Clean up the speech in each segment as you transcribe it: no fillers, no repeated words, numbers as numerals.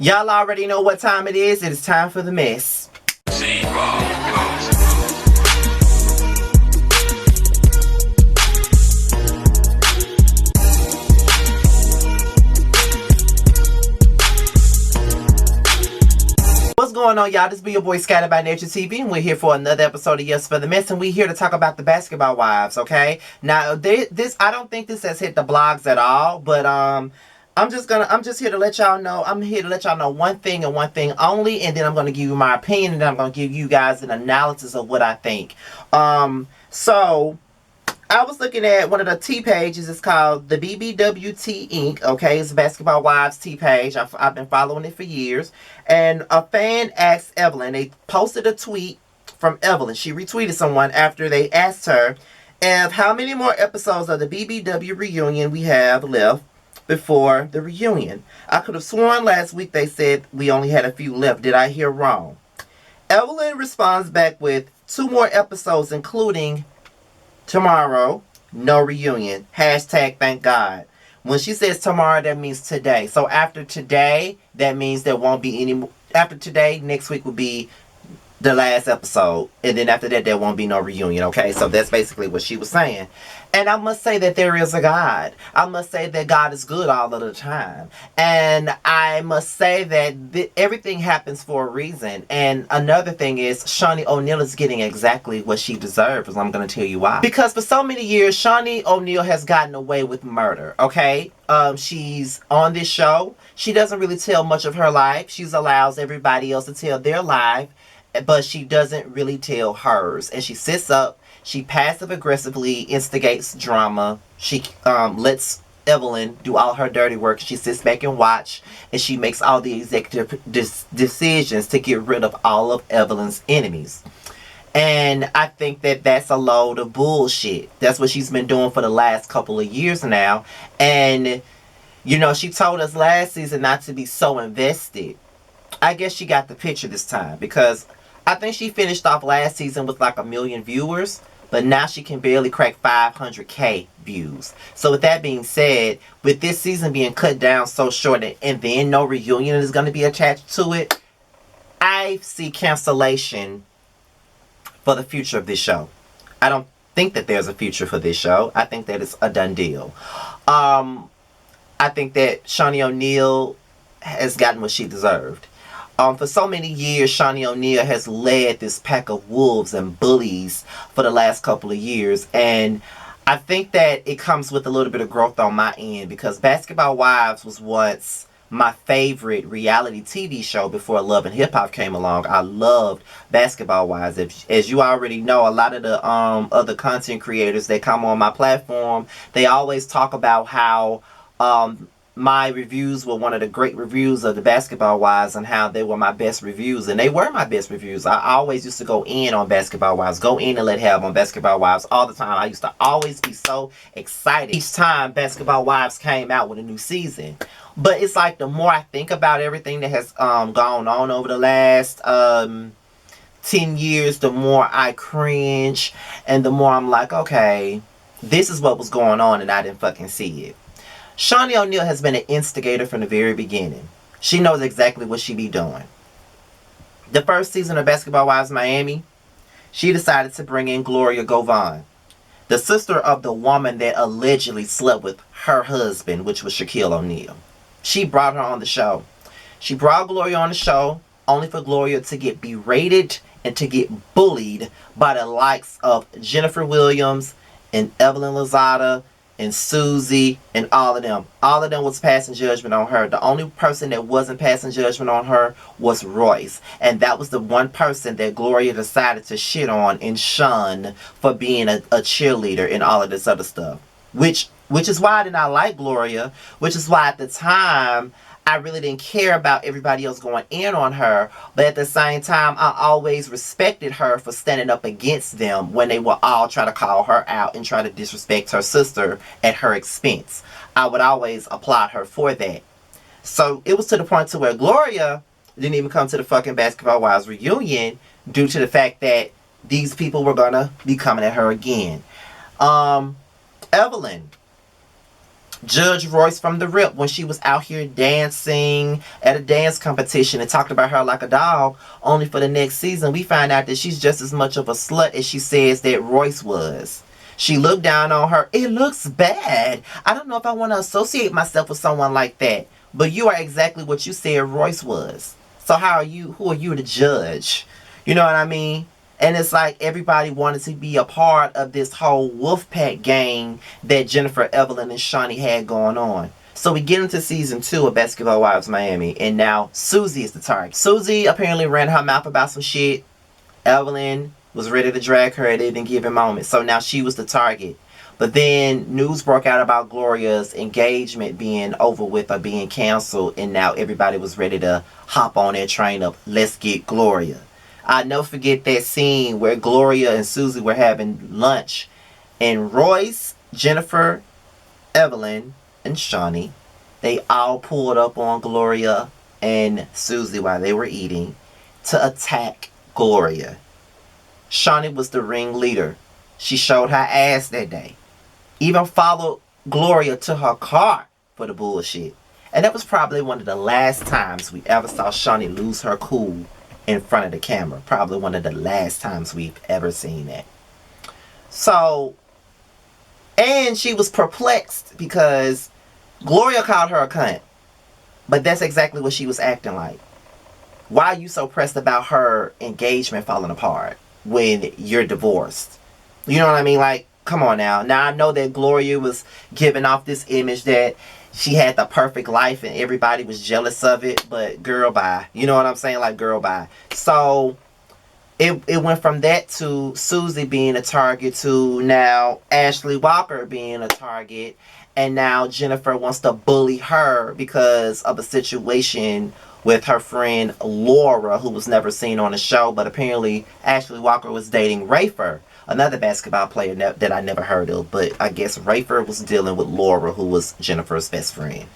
Y'all already know what time it is. It is time for the mess. What's going on, y'all? This be your boy Scattered by Nature TV, and we're here for another episode of Yassss for the Mess, and we're here to talk about the Basketball Wives, okay? Now, this I don't think this has hit the blogs at all, but I'm just here to let y'all know. I'm here to let y'all know one thing and one thing only, and then I'm gonna give you my opinion, and then I'm gonna give you guys an analysis of what I think. So I was looking at one of the T pages. It's called the BBWT Inc. Okay, it's a Basketball Wives T page. I've been following it for years. And a fan asked Evelyn. They posted a tweet from Evelyn. She retweeted someone after they asked her if how many more episodes of the BBW reunion we have left before the reunion. I could have sworn last week they said we only had a few left. Did I hear wrong? Evelyn responds back with 2 more episodes, including tomorrow, no reunion. Hashtag thank God. When she says tomorrow, that means today. So after today, that means there won't be any more. After today, next week will be the last episode. And then after that, there won't be no reunion. Okay, so that's basically what she was saying. And I must say that there is a God. I must say that God is good all of the time. And I must say that everything happens for a reason. And another thing is, Shawnee O'Neal is getting exactly what she deserves. And I'm going to tell you why. Because for so many years, Shawnee O'Neal has gotten away with murder. Okay? She's on this show. She doesn't really tell much of her life. She allows everybody else to tell their life. But she doesn't really tell hers. And she sits up. She passive-aggressively instigates drama. She lets Evelyn do all her dirty work. She sits back and watch. And she makes all the executive decisions to get rid of all of Evelyn's enemies. And I think that that's a load of bullshit. That's what she's been doing for the last couple of years now. And, you know, she told us last season not to be so invested. I guess she got the picture this time. Because I think she finished off last season with like 1 million viewers. But now she can barely crack 500K views. So with that being said, with this season being cut down so short and then no reunion is going to be attached to it, I see cancellation for the future of this show. I don't think that there's a future for this show. I think that it's a done deal. I think that Shawnee O'Neal has gotten what she deserved. For so many years, Shawnee O'Neal has led this pack of wolves and bullies for the last couple of years. And I think that it comes with a little bit of growth on my end. Because Basketball Wives was once my favorite reality TV show before Love and Hip Hop came along. I loved Basketball Wives. As you already know, a lot of the other content creators that come on my platform, they always talk about how my reviews were one of the great reviews of the Basketball Wives and how they were my best reviews. And they were my best reviews. I always used to go in on Basketball Wives. Go in and let have on Basketball Wives all the time. I used to always be so excited each time Basketball Wives came out with a new season. But it's like the more I think about everything that has gone on over the last 10 years, the more I cringe. And the more I'm like, okay, this is what was going on and I didn't fucking see it. Shawnee O'Neal has been an instigator from the very beginning. She knows exactly what she be doing. The first season of Basketball Wives Miami, she decided to bring in Gloria Govan, the sister of the woman that allegedly slept with her husband, which was Shaquille O'Neal. She brought her on the show. She brought Gloria on the show only for Gloria to get berated and to get bullied by the likes of Jennifer Williams and Evelyn Lozada and Susie and all of them. All of them was passing judgment on her. The only person that wasn't passing judgment on her was Royce. And that was the one person that Gloria decided to shit on and shun for being a cheerleader and all of this other stuff. Which is why I did not like Gloria. Which is why at the time I really didn't care about everybody else going in on her. But at the same time, I always respected her for standing up against them when they would all try to call her out and try to disrespect her sister at her expense. I would always applaud her for that. So it was to the point to where Gloria didn't even come to the fucking Basketball Wives reunion due to the fact that these people were going to be coming at her again. Evelyn. Judge Royce from the rip when she was out here dancing at a dance competition and talked about her like a dog. Only for the next season, we find out that she's just as much of a slut as she says that Royce was. She looked down on her. It looks bad. I don't know if I want to associate myself with someone like that. But you are exactly what you said Royce was. So how are you? Who are you to judge? You know what I mean? And it's like everybody wanted to be a part of this whole Wolfpack gang that Jennifer, Evelyn, and Shawnee had going on. So we get into season 2 of Basketball Wives Miami, and now Susie is the target. Susie apparently ran her mouth about some shit. Evelyn was ready to drag her at any given moment. So now she was the target. But then news broke out about Gloria's engagement being over with or being canceled, and now everybody was ready to hop on that train of let's get Gloria. I never forget that scene where Gloria and Susie were having lunch, and Royce, Jennifer, Evelyn, and Shawnee, they all pulled up on Gloria and Susie while they were eating to attack Gloria. Shawnee was the ringleader. She showed her ass that day. Even followed Gloria to her car for the bullshit. And that was probably one of the last times we ever saw Shawnee lose her cool in front of the camera. Probably one of the last times we've ever seen that. So, and she was perplexed because Gloria called her a cunt. But that's exactly what she was acting like. Why are you so pressed about her engagement falling apart when you're divorced? You know what I mean? Like, come on now. Now, I know that Gloria was giving off this image that she had the perfect life and everybody was jealous of it. But girl, bye. You know what I'm saying? Like, girl, bye. So, it went from that to Susie being a target to now Ashley Walker being a target. And now Jennifer wants to bully her because of a situation with her friend Laura, who was never seen on the show. But apparently Ashley Walker was dating Rafer, another basketball player that I never heard of. But I guess Rafer was dealing with Laura, who was Jennifer's best friend.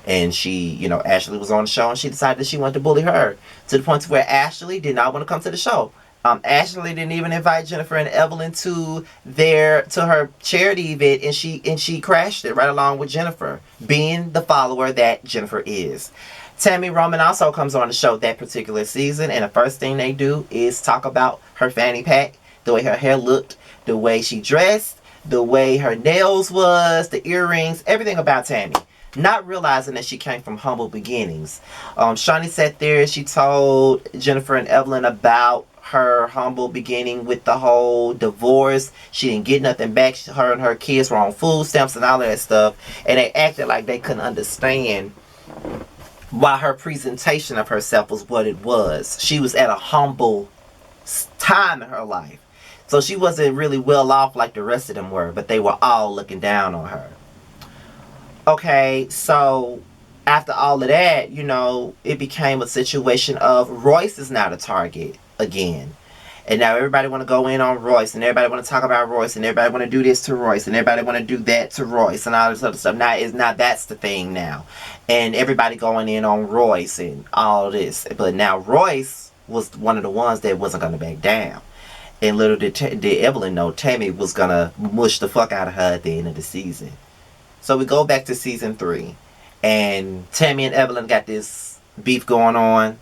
And she, you know, Ashley was on the show and she decided that she wanted to bully her to the point to where Ashley did not want to come to the show. Ashley didn't even invite Jennifer and Evelyn to her charity event, and she crashed it right along with Jennifer, being the follower that Jennifer is. Tammy Roman also comes on the show that particular season, and the first thing they do is talk about her fanny pack, the way her hair looked, the way she dressed, the way her nails was, the earrings, everything about Tammy. Not realizing that she came from humble beginnings. Shawnee sat there and she told Jennifer and Evelyn about her humble beginning with the whole divorce. She didn't get nothing back. Her and her kids were on food stamps and all of that stuff. And they acted like they couldn't understand why her presentation of herself was what it was. She was at a humble time in her life. So she wasn't really well off like the rest of them were, but they were all looking down on her. Okay, so after all of that, you know, it became a situation of Royce is now the target again. And now everybody want to go in on Royce, and everybody want to talk about Royce, and everybody want to do this to Royce, and everybody want to do that to Royce, and all this other stuff. Now that's the thing now. And everybody going in on Royce and all this. But now Royce was one of the ones that wasn't going to back down. And little did Evelyn know Tammy was going to mush the fuck out of her at the end of the season. So we go back to season 3. And Tammy and Evelyn got this beef going on.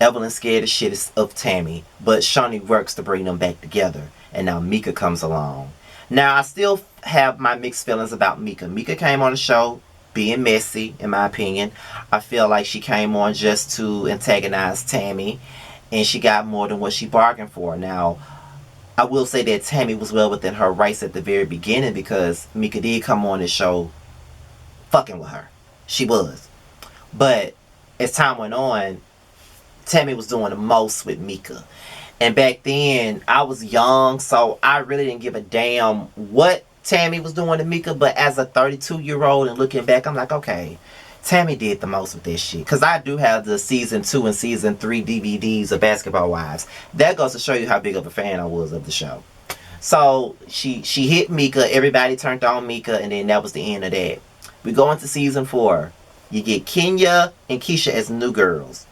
Evelyn's scared as shit of Tammy. But Shawnee works to bring them back together. And now Mika comes along. Now I still have my mixed feelings about Mika. Mika came on the show being messy, in my opinion. I feel like she came on just to antagonize Tammy. And she got more than what she bargained for. Now, I will say that Tammy was well within her rights at the very beginning, because Mika did come on the show fucking with her. She was. But as time went on, Tammy was doing the most with Mika. And back then, I was young, so I really didn't give a damn what Tammy was doing to Mika. But as a 32-year-old and looking back, I'm like, okay, Tammy did the most with this shit. Because I do have the season 2 and season 3 DVDs of Basketball Wives. That goes to show you how big of a fan I was of the show. So she hit Mika. Everybody turned on Mika. And then that was the end of that. We go into season 4. You get Kenya and Keisha as new girls.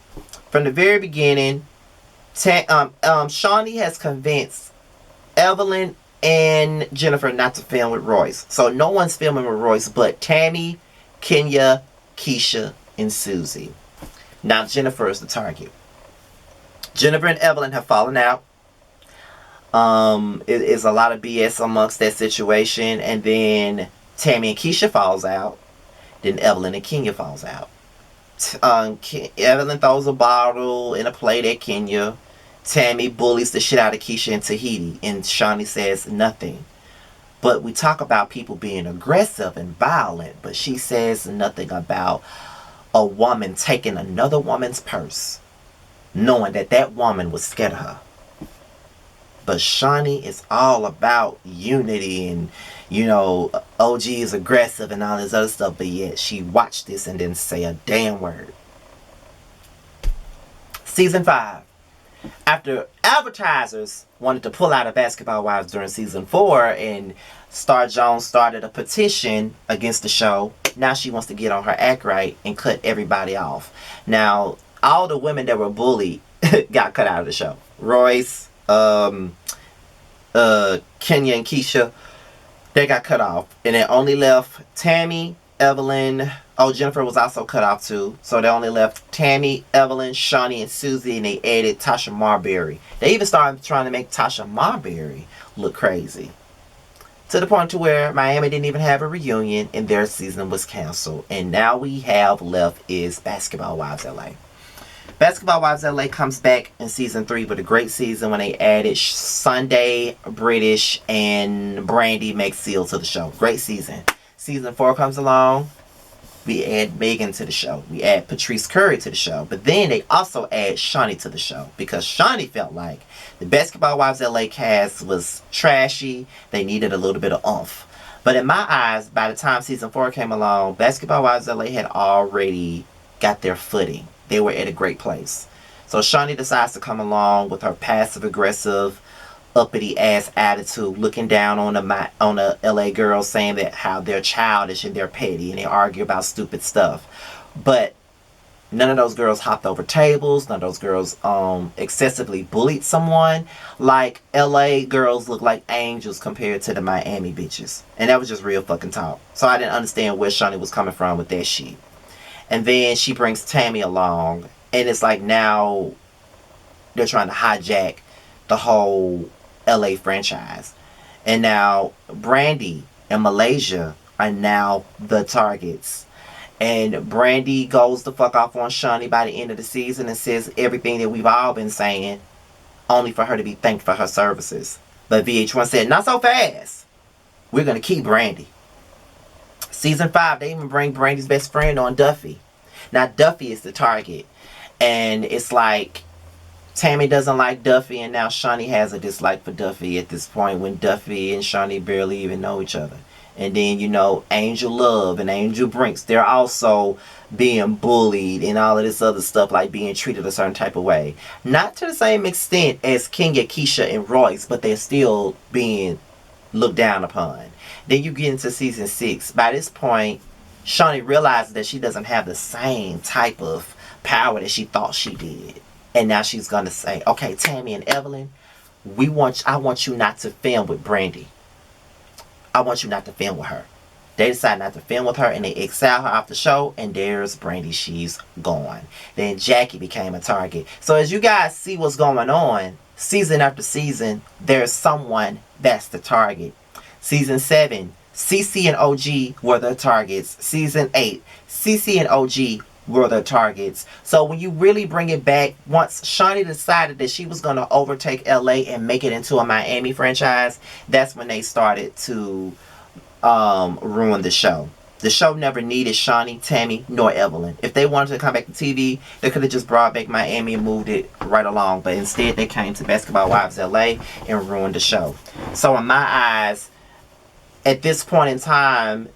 From the very beginning, Shawnee has convinced Evelyn and Jennifer not to film with Royce. So no one's filming with Royce but Tammy, Kenya, Keisha, and Susie. Now Jennifer is the target. Jennifer and Evelyn have fallen out. It is a lot of BS amongst that situation, and then Tammy and Keisha falls out. Then Evelyn and Kenya falls out. Evelyn throws a bottle in a plate at Kenya. Tammy bullies the shit out of Keisha in Tahiti, and Shawnee says nothing. But we talk about people being aggressive and violent, but she says nothing about a woman taking another woman's purse, knowing that that woman was scared of her. But Shawnee is all about unity and, you know, OG is aggressive and all this other stuff, but yet she watched this and didn't say a damn word. Season 5. After advertisers wanted to pull out of Basketball Wives during season 4 and Star Jones started a petition against the show, now she wants to get on her act right and cut everybody off. Now, all the women that were bullied got cut out of the show. Royce, Kenya and Keisha, they got cut off. And it only left Tammy, Evelyn. Oh, Jennifer was also cut off too. So they only left Tammy, Evelyn, Shawnee, and Susie, and they added Tasha Marbury. They even started trying to make Tasha Marbury look crazy. To the point to where Miami didn't even have a reunion and their season was canceled. And now we have left is Basketball Wives LA. Basketball Wives LA comes back in season 3 with a great season when they added Sunday, British, and Brandy McSeal to the show. Great season. Season 4 comes along. We add Megan to the show. We add Patrice Curry to the show. But then they also add Shawnee to the show. Because Shawnee felt like the Basketball Wives LA cast was trashy. They needed a little bit of oomph. But in my eyes, by the time season 4 came along, Basketball Wives LA had already got their footing. They were at a great place. So Shawnee decides to come along with her passive-aggressive, uppity-ass attitude, looking down on the LA girls, saying that how they're childish and they're petty and they argue about stupid stuff. But none of those girls hopped over tables. None of those girls excessively bullied someone. Like, LA girls look like angels compared to the Miami bitches. And that was just real fucking talk. So I didn't understand where Shawnee was coming from with that shit. And then she brings Tammy along. And it's like now they're trying to hijack the whole LA franchise. And now Brandy and Malaysia are now the targets. And Brandy goes the fuck off on Shawnee by the end of the season and says everything that we've all been saying, only for her to be thanked for her services. But VH1 said, not so fast. We're going to keep Brandy. Season 5, they even bring Brandy's best friend on, Duffy. Now, Duffy is the target. And it's like Tammy doesn't like Duffy, and now Shawnee has a dislike for Duffy at this point when Duffy and Shawnee barely even know each other. And then, you know, Angel Love and Angel Brinks, they're also being bullied and all of this other stuff, like being treated a certain type of way. Not to the same extent as Kenya, Keisha, and Royce, but they're still being looked down upon. Then you get into season 6. By this point, Shawnee realizes that she doesn't have the same type of power that she thought she did. And now she's going to say, okay, Tammy and Evelyn, I want you not to film with Brandy. I want you not to film with her. They decide not to film with her and they exile her off the show, and there's Brandy. She's gone. Then Jackie became a target. So as you guys see what's going on, season after season, there's someone that's the target. Season 7, CC and OG were the targets. Season 8, CC and OG were the targets. So when you really bring it back, once Shawnee decided that she was going to overtake LA and make it into a Miami franchise, that's when they started to ruin the show. The show never needed Shawnee, Tammy, nor Evelyn. If they wanted to come back to TV, they could have just brought back Miami and moved it right along. But instead, they came to Basketball Wives LA and ruined the show. So in my eyes, at this point in time,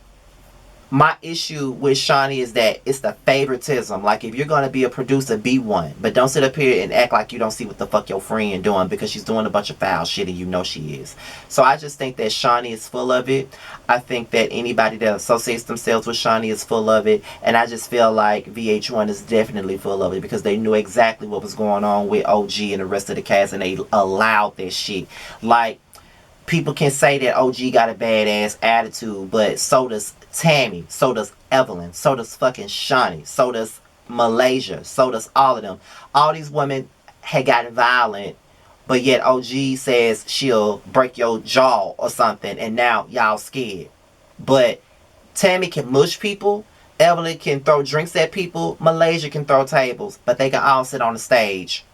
my issue with Shawnee is that it's the favoritism. Like, if you're going to be a producer, be one. But don't sit up here and act like you don't see what the fuck your friend doing, because she's doing a bunch of foul shit and you know she is. So I just think that Shawnee is full of it. I think that anybody that associates themselves with Shawnee is full of it. And I just feel like VH1 is definitely full of it, because they knew exactly what was going on with OG and the rest of the cast, and they allowed that shit. Like, People can say that OG got a badass attitude, but so does Tammy, so does Evelyn, so does fucking Shawnee, so does Malaysia, so does all of them. All these women had gotten violent, but yet OG says she'll break your jaw or something, and now y'all scared. But Tammy can mush people, Evelyn can throw drinks at people, Malaysia can throw tables, but they can all sit on the stage.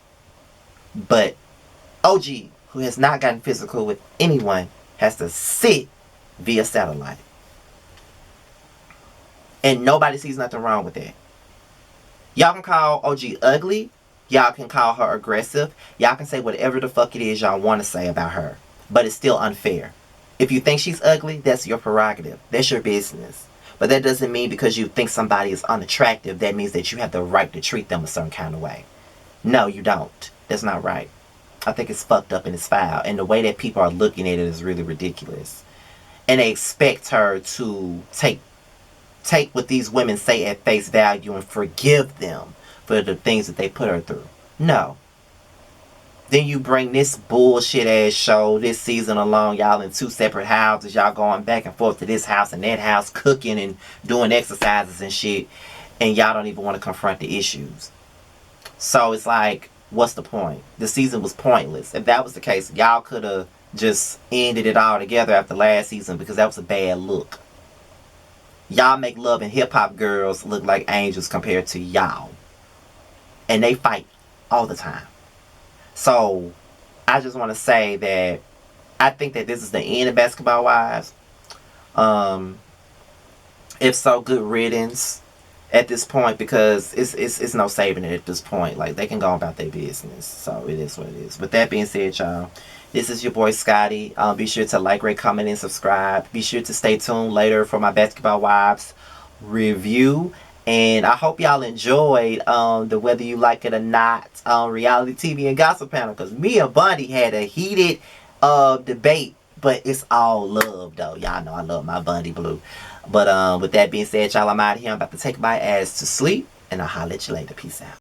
But OG, who has not gotten physical with anyone, has to sit via satellite. And nobody sees nothing wrong with that. Y'all can call OG ugly. Y'all can call her aggressive. Y'all can say whatever the fuck it is y'all want to say about her. But it's still unfair. If you think she's ugly, that's your prerogative. That's your business. But that doesn't mean because you think somebody is unattractive, that means that you have the right to treat them a certain kind of way. No, you don't. That's not right. I think it's fucked up and it's foul. And the way that people are looking at it is really ridiculous. And they expect her to take what these women say at face value and forgive them for the things that they put her through. No. Then you bring this bullshit ass show this season along, y'all in 2 separate houses, y'all going back and forth to this house and that house, cooking and doing exercises and shit, and y'all don't even want to confront the issues. So it's like, what's the point? The season was pointless. If that was the case, y'all could have just ended it all together after last season, because that was a bad look. Y'all make Love and Hip Hop girls look like angels compared to y'all. And they fight all the time. So, I just want to say that I think that this is the end of Basketball Wives. If so, good riddance at this point, because it's no saving it at this point. Like, they can go about their business. So, it is what it is. With that being said, y'all, this is your boy Scotty. Be sure to like, rate, comment, and subscribe. Be sure to stay tuned later for my Basketball Wives review. And I hope y'all enjoyed the Whether You Like It or Not reality TV and gossip panel. Because me and Bundy had a heated debate. But it's all love, though. Y'all know I love my Bundy Blue. But with that being said, y'all, I'm out of here. I'm about to take my ass to sleep. And I'll holler at you later. Peace out.